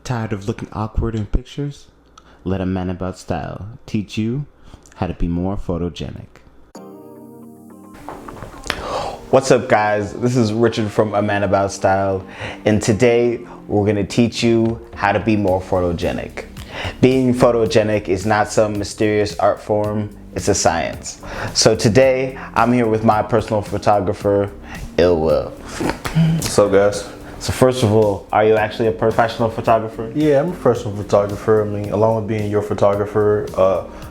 Tired of looking awkward in pictures? Let a man about style teach you how to be more photogenic. What's up, guys? This is Richard from A Man About Style, and today we're going to teach you how to be more photogenic. Being photogenic is not some mysterious art form, it's a science. So today I'm here with my personal photographer, Ill Will. What's up, guys? So first of all, are you actually a professional photographer? Yeah, I'm a professional photographer. I mean, along with being your photographer,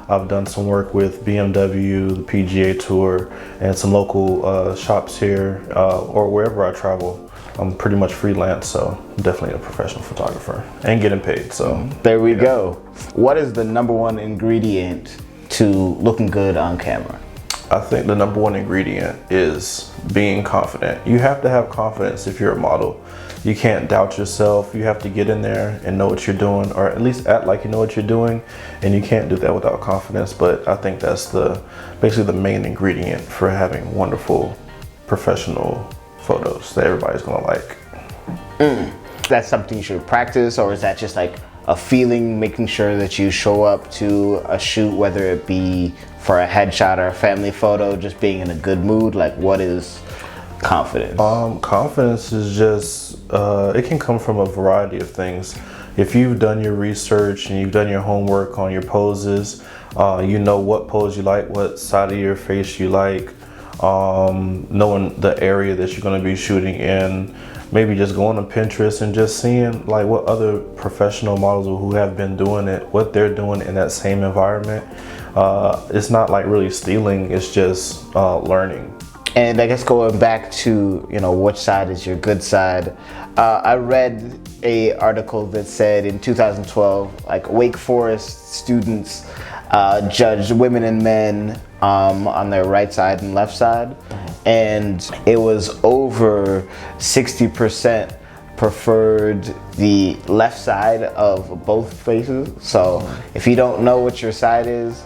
I've done some work with BMW, the PGA Tour, and some local shops here or wherever I travel. I'm pretty much freelance, so I'm definitely a professional photographer and getting paid. So there we go. What is the number one ingredient to looking good on camera? I think the number one ingredient is being confident. You have to have confidence if you're a model. You can't doubt yourself. You have to get in there and know what you're doing, or at least act like you know what you're doing, and you can't do that without confidence. But I think that's basically the main ingredient for having wonderful professional photos that everybody's gonna like. That's something you should practice, or is that just like a feeling, making sure that you show up to a shoot, whether it be for a headshot or a family photo, just being in a good mood? Like, what is confidence? Confidence is just, it can come from a variety of things. If you've done your research and you've done your homework on your poses, you know what pose you like, what side of your face you like, knowing the area that you're going to be shooting in. Maybe just going to Pinterest and just seeing like what other professional models who have been doing it, what they're doing in that same environment. It's not like really stealing, it's just learning. And I guess going back to, you know, which side is your good side, I read a article that said in 2012, like Wake Forest students judged women and men on their right side and left side, and it was over 60% preferred the left side of both faces. So if you don't know what your side is,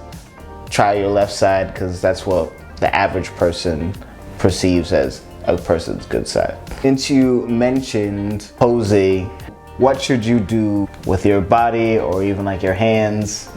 try your left side, because that's what the average person perceives as a person's good side. Since you mentioned posing, what should you do with your body or even like your hands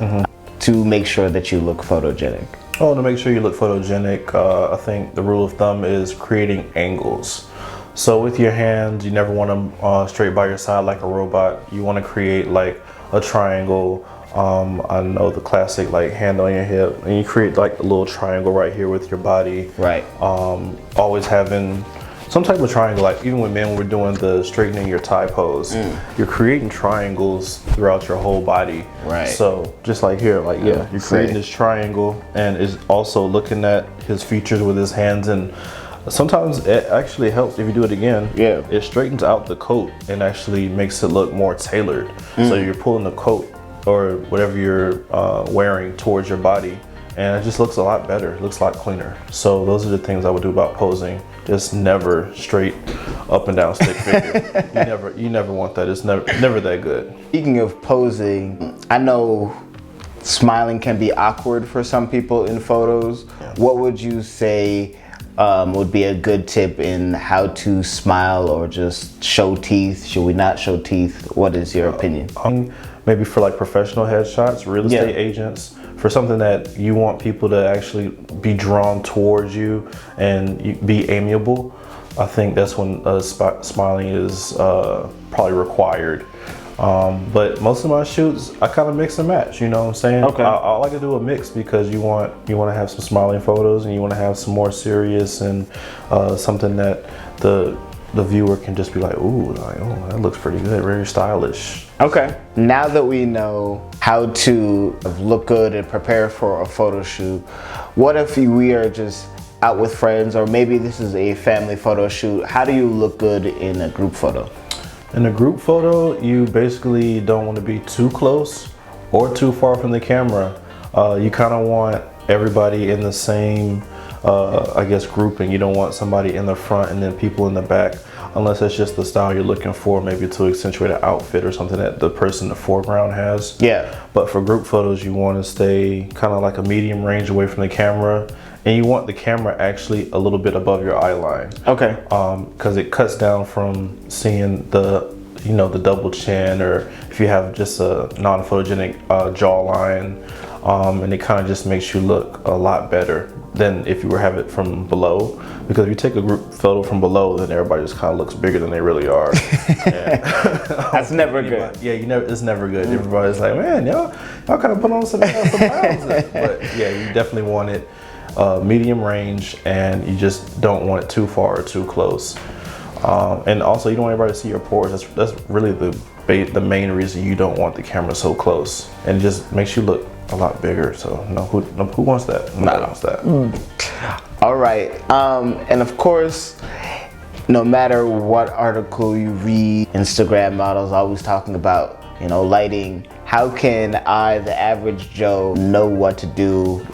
to make sure that you look photogenic? Oh, to make sure you look photogenic, I think the rule of thumb is creating angles. So with your hands, you never want them straight by your side like a robot. You want to create like a triangle. I know the classic like hand on your hip, and you create like a little triangle right here with your body. Right. Always having some type of triangle, like even when men were doing the straightening your tie pose, you're creating triangles throughout your whole body. Right. So just like here, like you're creating this triangle, and is also looking at his features with his hands, and sometimes it actually helps if you do it again. Yeah. It straightens out the coat and actually makes it look more tailored. So you're pulling the coat or whatever you're wearing towards your body, and it just looks a lot better. It looks a lot cleaner. So those are the things I would do about posing. Just never straight up and down stick figure. You never want that. It's never that good. Speaking of posing, I know smiling can be awkward for some people in photos. Yeah. What would you say would be a good tip in how to smile or just show teeth? Should we not show teeth? What is your opinion? Maybe for like professional headshots, real estate agents, for something that you want people to actually be drawn towards you and be amiable, I think that's when smiling is probably required. But most of my shoots, I kind of mix and match, you know what I'm saying? Okay. I like to do a mix, because you want to have some smiling photos, and you want to have some more serious and something that the viewer can just be like, ooh, like, oh, that looks pretty good, very stylish. Okay. Now that we know how to look good and prepare for a photo shoot, what if we are just out with friends, or maybe this is a family photo shoot? How do you look good in a group photo? In a group photo, you basically don't want to be too close or too far from the camera. You kind of want everybody in the same I guess grouping. You don't want somebody in the front and then people in the back, unless that's just the style you're looking for, maybe to accentuate an outfit or something that the person in the foreground has. Yeah. But for group photos, you want to stay kind of like a medium range away from the camera, and you want the camera actually a little bit above your eye line. Okay. Because it cuts down from seeing the you know, the double chin, or if you have just a non-photogenic jawline, and it kind of just makes you look a lot better than if you were have it from below. Because if you take a group photo from below, then everybody just kind of looks bigger than they really are. That's never good. Yeah, it's never good. Everybody's like, man, y'all kind of put on some pounds. But yeah, you definitely want it medium range, and you just don't want it too far or too close. And also, you don't want everybody to see your pores. That's really the main reason you don't want the camera so close, and it just makes you look a lot bigger. So who wants that? Nobody wants that. All right, and of course, no matter what article you read, Instagram models always talking about, you know, lighting. How can I, the average Joe, know what to do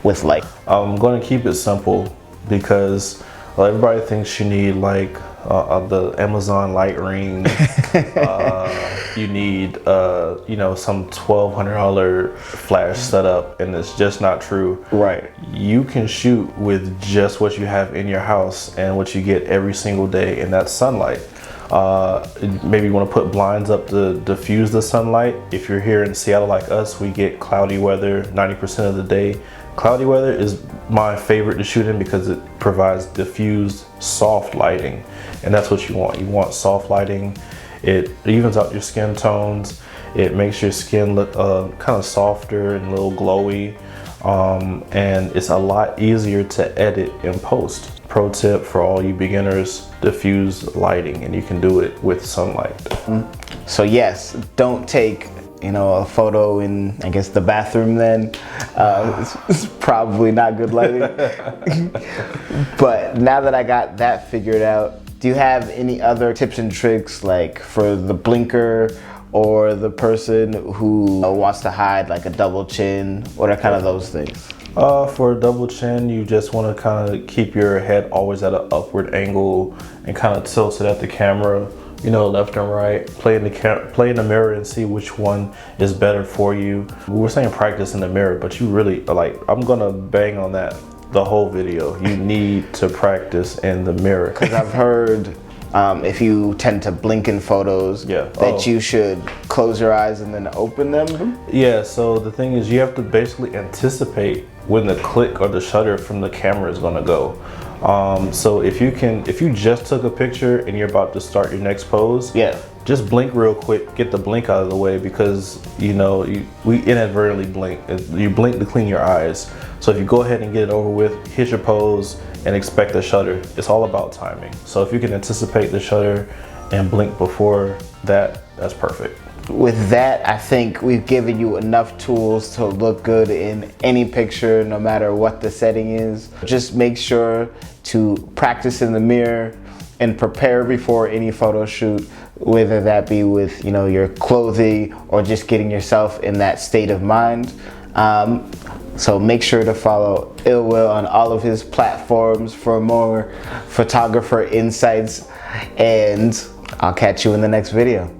with light? I'm going to keep it simple, because everybody thinks you need like the Amazon light ring. You need you know, some $1,200 flash setup, and it's just not true. Right. You can shoot with just what you have in your house and what you get every single day, and that's sunlight. Maybe you want to put blinds up to diffuse the sunlight. If you're here in Seattle like us, we get cloudy weather 90% of the day. Cloudy weather is my favorite to shoot in because it provides diffused soft lighting, and that's what you want. You want soft lighting. It evens out your skin tones. It makes your skin look kind of softer and a little glowy, and it's a lot easier to edit in post. Pro tip for all you beginners: diffuse lighting, and you can do it with sunlight. So yes, don't take, you know, a photo in, I guess, the bathroom then. It's probably not good lighting. But now that I got that figured out, do you have any other tips and tricks, like for the blinker or the person who wants to hide like a double chin? What are kind of those things? For a double chin, you just want to kind of keep your head always at an upward angle and kind of tilt it at the camera, you know, left and right. Play in the mirror and see which one is better for you. We're saying practice in the mirror, but you really, like, I'm gonna bang on that the whole video. You need to practice in the mirror. Because I've heard if you tend to blink in photos, that you should close your eyes and then open them. Yeah, so the thing is, you have to basically anticipate when the click or the shutter from the camera is gonna go. So if you just took a picture and you're about to start your next pose, just blink real quick, get the blink out of the way, because you know we inadvertently blink. You blink to clean your eyes. So if you go ahead and get it over with, hit your pose and expect the shutter. It's all about timing. So if you can anticipate the shutter and blink before that, that's perfect. With that, I think we've given you enough tools to look good in any picture, no matter what the setting is. Just make sure to practice in the mirror and prepare before any photo shoot, whether that be with, you know, your clothing or just getting yourself in that state of mind. So make sure to follow Ill Will on all of his platforms for more photographer insights, and I'll catch you in the next video.